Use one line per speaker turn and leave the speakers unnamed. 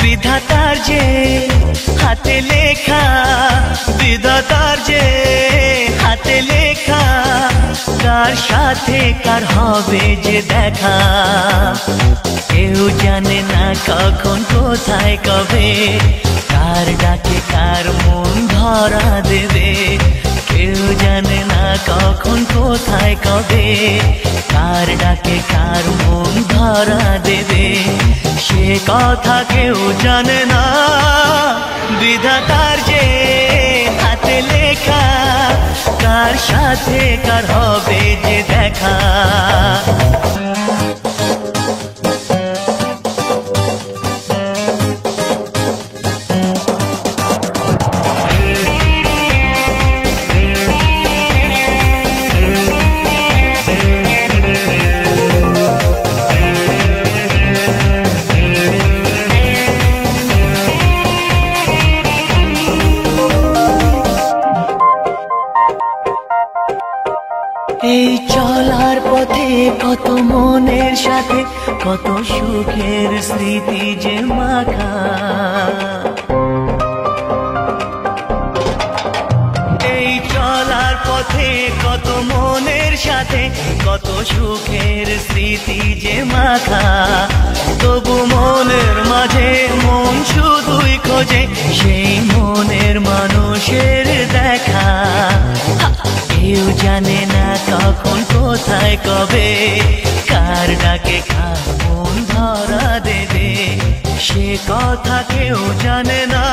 বিধাতার যে হাতে লেখা, বিধাতার যে হাতে লেখা, কার সাথে কার হবে যে দেখা, কেউ জানে না কখন কোথায় কবে, কার ডাকে কার মন ধরা দেবে, কেউ জানে না কখন কোথায় কবে, কার ডাকে কার মন ধরা দেবে, সে কথা কেউ জানে না। বিধাতার যে হাতে লেখা, কার সাথে কার হবে যে দেখা। এই চলার পথে কত মনের সাথে কত সুখের স্মৃতি যে মাখা, এই চলার পথে কত মনের সাথে কত সুখের স্মৃতি যে মাখা, তবু মনের মাঝে মন শুধুই খোঁজে সেই মনের মানুষের দেখা। কেউ জানে না কখন কোথায় কবে, কার ডাকে কার মন ধরা দেবে, সে কথা কেউ জানে না।